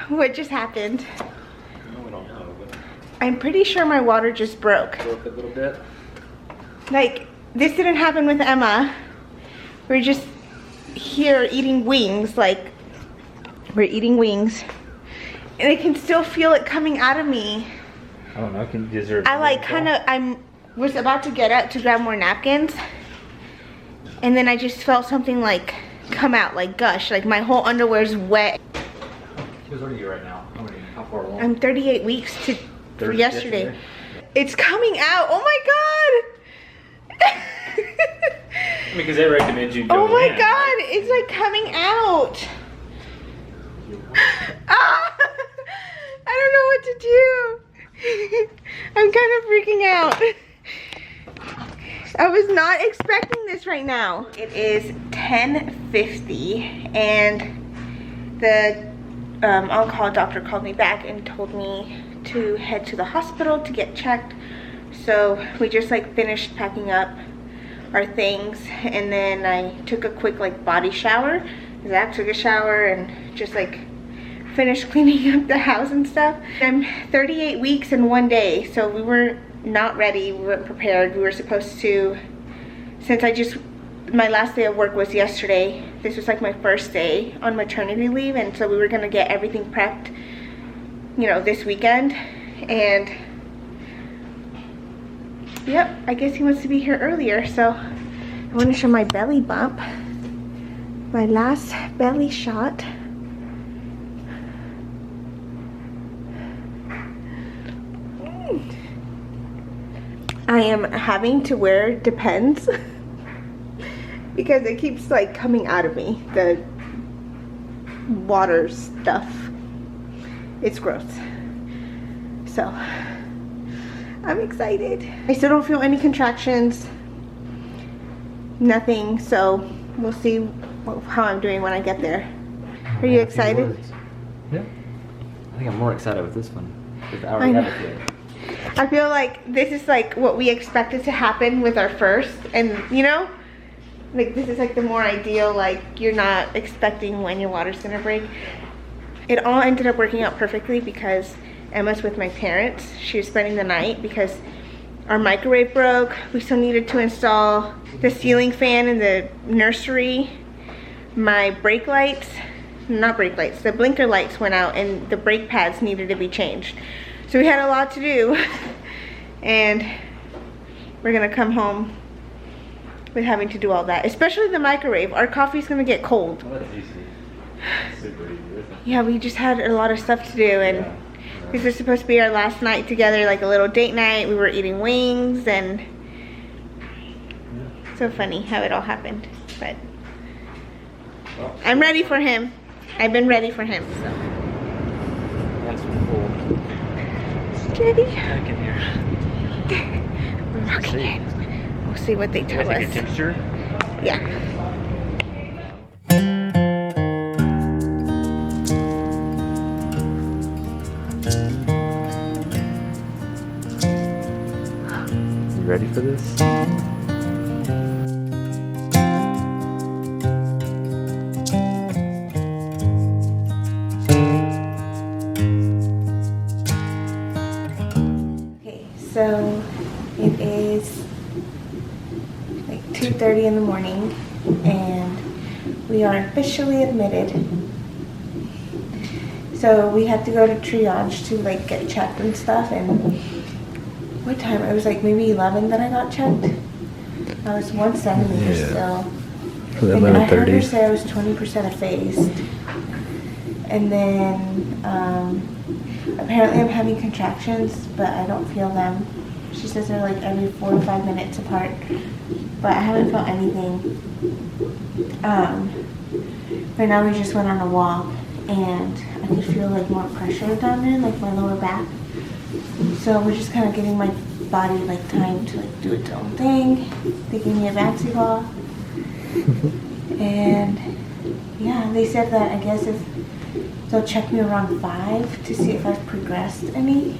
what just happened. No, we don't know, but I'm pretty sure my water just broke. broke a little bit. Like, this didn't happen with Emma. We're just here eating wings, like, we're eating wings. And I can still feel it coming out of me. I don't know, is there I like was about to get up to grab more napkins. And then I just felt something like come out, like gush, like my whole underwear's wet. What are you right now? How far along? I'm 38 weeks to yesterday. Yeah. It's coming out, oh my God. I mean, because they recommend you go Oh my in. God, it's like coming out. Ah, I don't know what to do. I'm kind of freaking out. I was not expecting this right now. It is 10:50 and the on-call doctor called me back and told me to head to the hospital to get checked. So we just like finished packing up our things and then I took a quick like body shower. Zach took a shower and just like finished cleaning up the house and stuff. I'm 38 weeks in 1 day, so we were not ready, we weren't prepared. We were supposed to, since my last day of work was yesterday, this was like my first day on maternity leave, and so we were gonna get everything prepped, you know, this weekend. And yep, I guess he wants to be here earlier, so I want to show my belly bump, my last belly shot. I am having to wear Depends because it keeps like coming out of me, the water stuff. It's gross. So I'm excited. I still don't feel any contractions, nothing, so we'll see how I'm doing when I get there. Are you excited? Yeah. I think I'm more excited with this one because I already have a kid. I feel like this is like what we expected to happen with our first, and you know, like this is like the more ideal, like you're not expecting when your water's gonna break. It all ended up working out perfectly because Emma's with my parents. She was spending the night because our microwave broke. We still needed to install the ceiling fan in the nursery. My brake lights, not brake lights, the blinker lights went out and the brake pads needed to be changed. So we had a lot to do, and we're gonna come home with having to do all that, especially the microwave. Our coffee's gonna get cold. Well, that's easy. Super easy, isn't it? Yeah, we just had a lot of stuff to do, and this is supposed to be our last night together, like a little date night. We were eating wings, and so funny how it all happened. But I'm ready for him. I've been ready for him, so. That's cool. Steady. Back in here. We're rocking it. We'll see what they tell us. Take a temperature? Yeah. You ready for this? So it is like 2:30 in the morning and we are officially admitted. So we had to go to triage to like get checked and stuff, and what time? It was like maybe 11 that I got checked. I was 1 centimeter still. And I heard her say I was 20% effaced. And then apparently I'm having contractions, but I don't feel them. She says they're like every 4 to 5 minutes apart, but I haven't felt anything. Right now we just went on a walk and I could feel like more pressure down there, like my lower back. So we're just kind of giving my body like time to like do its own thing. They gave me a vaccine ball. And yeah, they said that I guess if they'll check me around 5 to see if I've progressed any.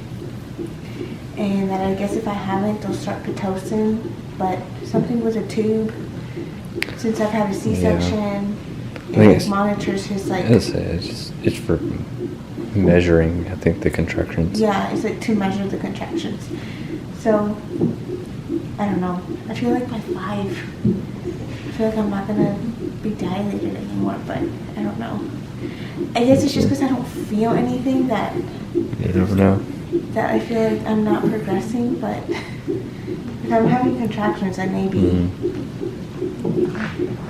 And that I guess if I haven't, they'll start Pitocin. But something with a tube, since I've had a C-section, it monitors his like... It's for measuring, I think, the contractions. Yeah, it's like to measure the contractions. So, I don't know. I feel like by 5, I feel like I'm not gonna be dilated anymore, but I don't know. I guess it's just because I don't feel anything that You never know. I feel like I'm not progressing, but if I'm having contractions, I may be.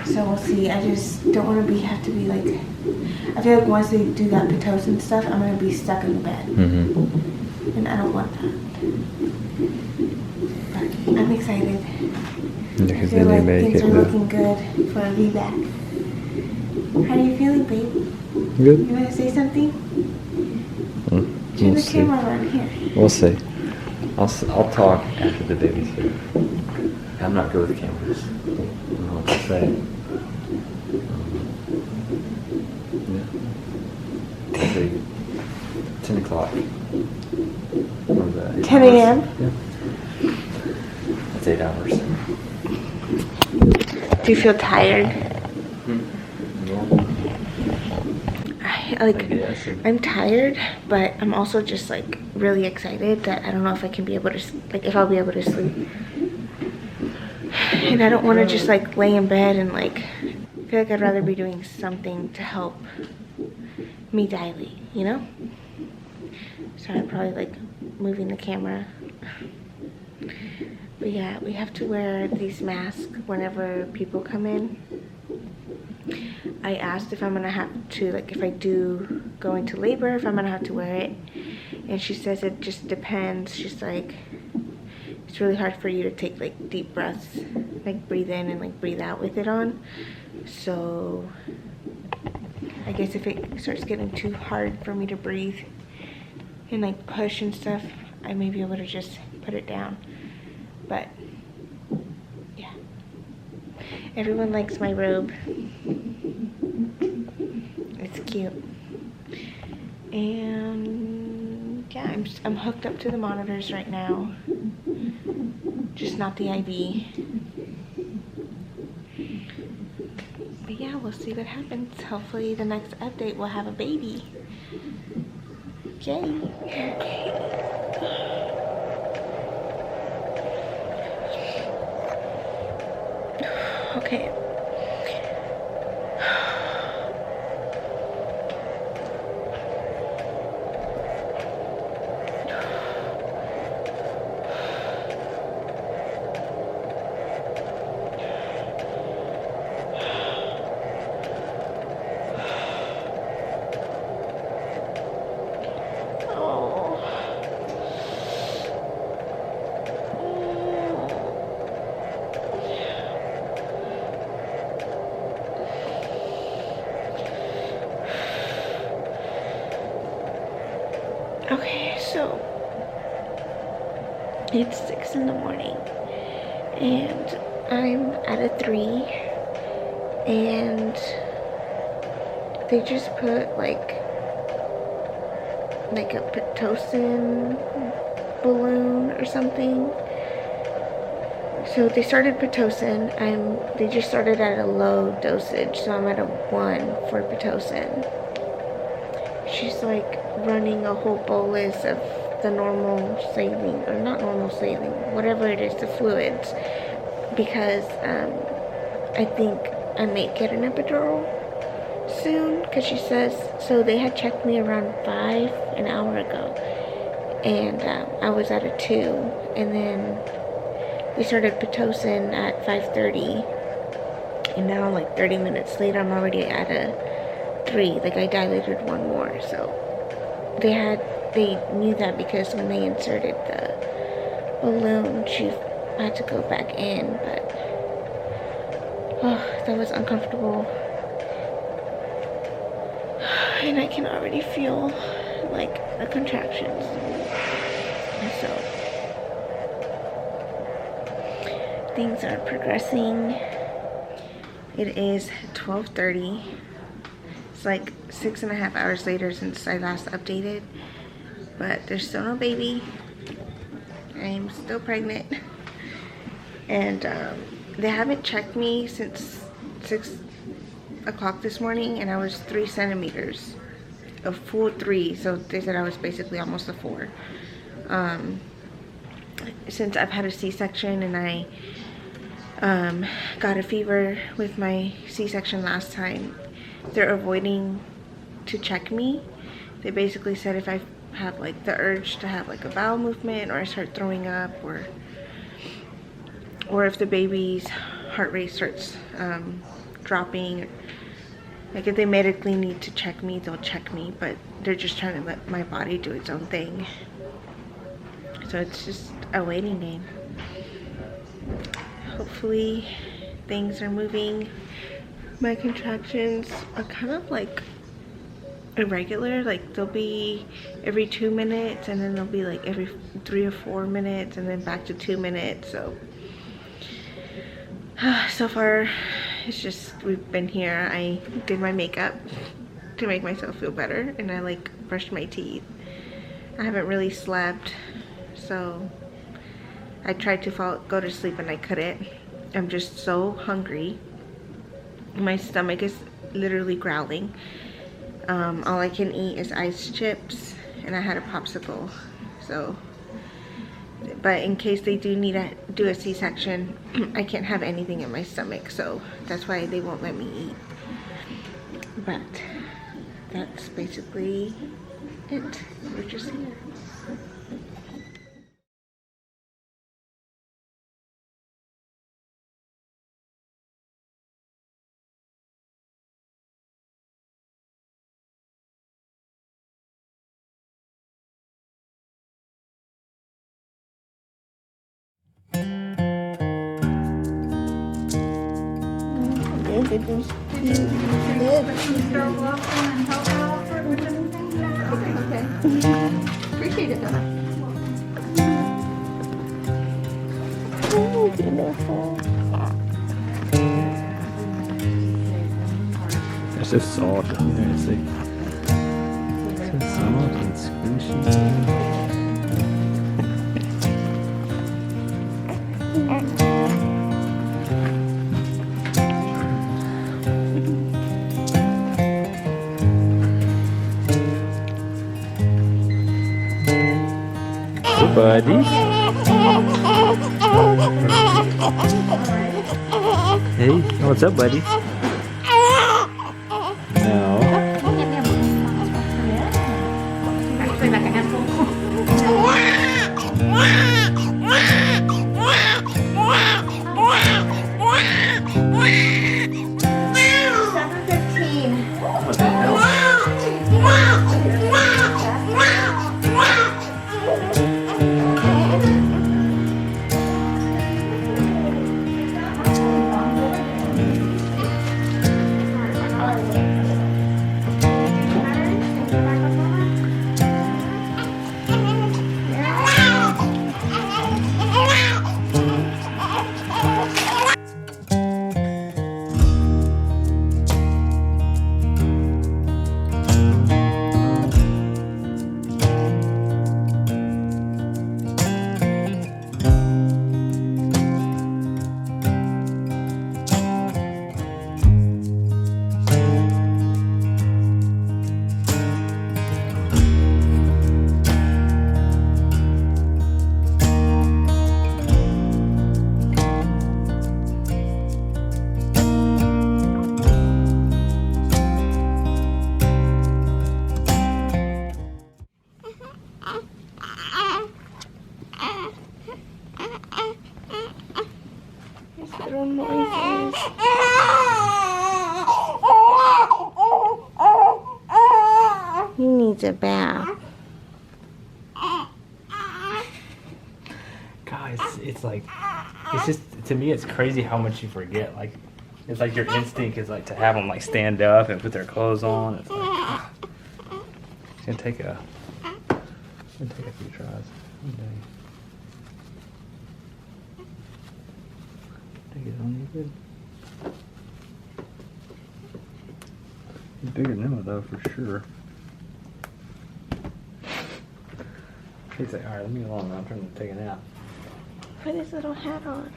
So we'll see. I just don't want to have to be like, I feel like once they do that Pitocin stuff, I'm going to be stuck in the bed. And I don't want that. But I'm excited. Because I feel then like you make things it. are looking good for a VBAC. How are you feeling, babe? Good. You want to say something? Turn We'll the see. camera around here. We'll see. I'll talk after the baby's here. I'm not good with cameras. I don't know what to say. Yeah. Actually, 10 o'clock. 10 a.m.? Yeah. That's 8 hours. Do you feel tired? Yes. I'm tired, but I'm also just like really excited that I don't know if I can be able to, like, if I'll be able to sleep. And I don't want to just like lay in bed and like, I feel like I'd rather be doing something to help me dilate, you know? So I'm probably like moving the camera. But yeah, we have to wear these masks whenever people come in. I asked if I'm gonna have to, like, if I do go into labor, if I'm gonna have to wear it. And she says it just depends. She's like, it's really hard for you to take like deep breaths, like breathe in and like breathe out with it on. So I guess if it starts getting too hard for me to breathe and like push and stuff, I may be able to just put it down. But yeah, everyone likes my robe. It's cute. And yeah, I'm hooked up to the monitors right now, just not the IV. But yeah, we'll see what happens. Hopefully the next update will have a baby. Yay. Okay. Okay, so it's 6 in the morning and I'm at a 3 and they just put like a Pitocin balloon or something. So they started Pitocin. They just started at a low dosage, so I'm at a 1 for Pitocin. She's like running a whole bolus of the normal saline, or not normal saline, whatever it is, the fluids, because I think I may get an epidural soon, because she says, so they had checked me around 5 an hour ago, and I was at a 2, and then they started Pitocin at 5:30, and now like 30 minutes later I'm already at a 3, like I dilated 1 more. So they knew that because when they inserted the balloon, she had to go back in, but oh, that was uncomfortable. And I can already feel like the contractions. And so things are progressing. It is 12:30. It's like 6.5 hours later since I last updated, but there's still no baby. I'm still pregnant, and they haven't checked me since 6 o'clock this morning, and I was 3 centimeters a full 3, so they said I was basically almost a 4. Since I've had a C-section and I got a fever with my C-section last time, they're avoiding to check me. They basically said if I have like the urge to have like a bowel movement, or I start throwing up, or if the baby's heart rate starts dropping, like if they medically need to check me, they'll check me, but they're just trying to let my body do its own thing. So it's just a waiting game. Hopefully things are moving. My contractions are kind of like irregular, like they'll be every 2 minutes, and then they'll be like every 3 or 4 minutes, and then back to 2 minutes. So far it's just, we've been here. I did my makeup to make myself feel better, and I like brushed my teeth. I haven't really slept, so I tried to go to sleep and I couldn't. I'm just so hungry. My stomach is literally growling. All I can eat is ice chips, and I had a popsicle. So, but in case they do need to do a C-section, I can't have anything in my stomach, so that's why they won't let me eat. But that's basically it. We're just here. Appreciate it though. Oh, beautiful. It's just soft. It's so soft and squishy. Buddy. Hey, what's up, buddy? No. Little noises. He needs a bath. Guys, it's like, it's just, to me, it's crazy how much you forget. Like, it's like your instinct is like to have them like stand up and put their clothes on. It's like, it's gonna take a few tries. Okay. Take it on you good. He's bigger than Emma though, for sure. He's like, alright, let me go along. I'm trying to take a nap. Put his little hat on.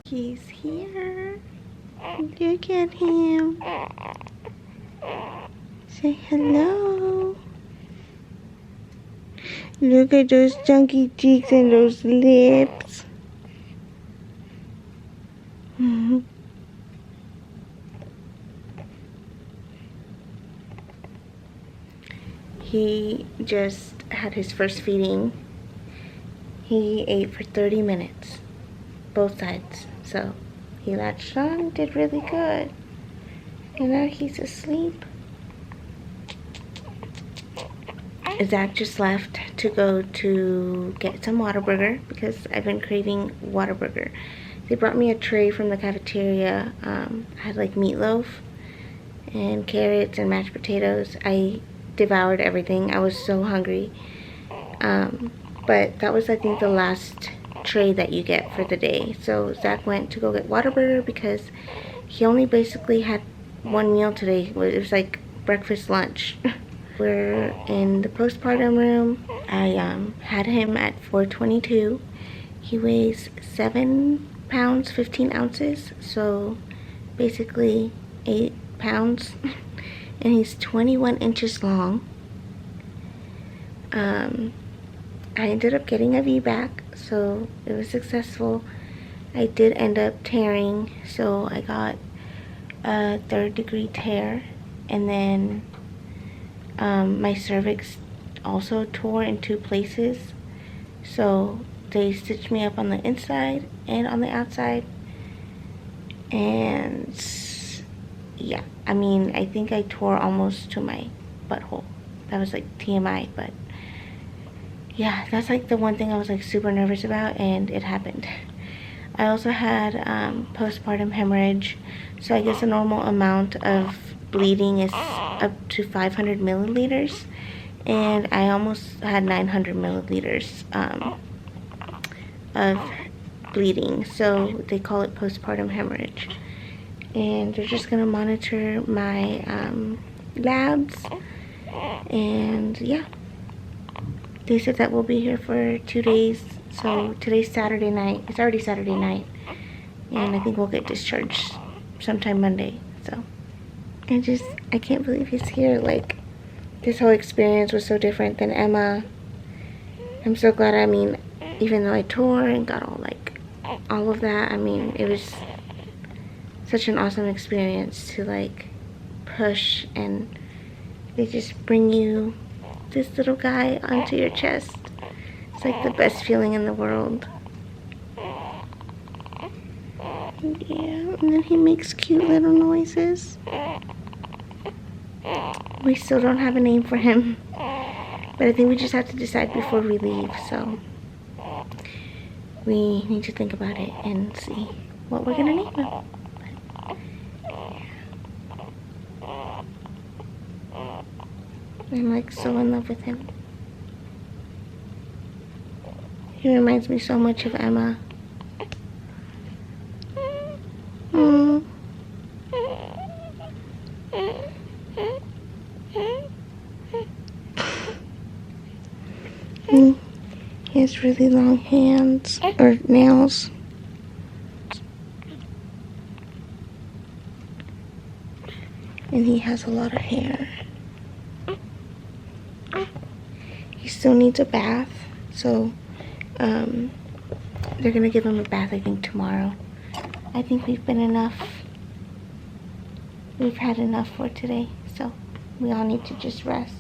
He's here. Look at him. Say hello. Look at those chunky cheeks and those lips. He just had his first feeding. He ate for 30 minutes, both sides. So he latched on, did really good. And now he's asleep. Zach just left to go to get some Whataburger because I've been craving Whataburger. They brought me a tray from the cafeteria. I had like meatloaf and carrots and mashed potatoes. I devoured everything. I was so hungry. But that was, I think, the last tray that you get for the day. So Zach went to go get Whataburger because he only basically had one meal today. It was like breakfast, lunch. We're in the postpartum room. I had him at 422. He weighs 7 pounds 15 ounces, so basically 8 pounds. And he's 21 inches long. I ended up getting a VBAC, so it was successful. I did end up tearing, so I got a 3rd-degree tear, and then my cervix also tore in 2 places, so they stitched me up on the inside and on the outside. And yeah, I mean, I think I tore almost to my butthole. That was like TMI, but yeah, that's like the one thing I was like super nervous about, and it happened. I also had postpartum hemorrhage, so I guess a normal amount of bleeding is up to 500 milliliters, and I almost had 900 milliliters of bleeding, so they call it postpartum hemorrhage. And they're just gonna monitor my labs, and yeah, they said that we'll be here for 2 days. So today's Saturday night. It's already Saturday night, and I think we'll get discharged sometime Monday. So I can't believe he's here. Like, this whole experience was so different than Emma. I'm so glad. I mean, even though I tore and got all of that, I mean, it was such an awesome experience to like push, and they just bring you this little guy onto your chest. It's like the best feeling in the world. Yeah, and then he makes cute little noises. We still don't have a name for him, but I think we just have to decide before we leave, so we need to think about it and see what we're gonna name him. I'm like so in love with him. He reminds me so much of Emma. He has really long hands, or nails. And he has a lot of hair. He still needs a bath, so they're gonna give him a bath, I think, tomorrow. I think we've had enough for today, so we all need to just rest.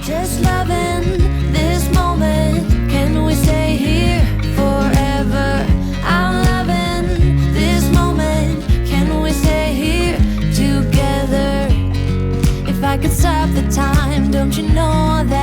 Just loving this moment. Can we stay here forever? I'm loving this moment. Can we stay here together? If I could stop the time, don't you know that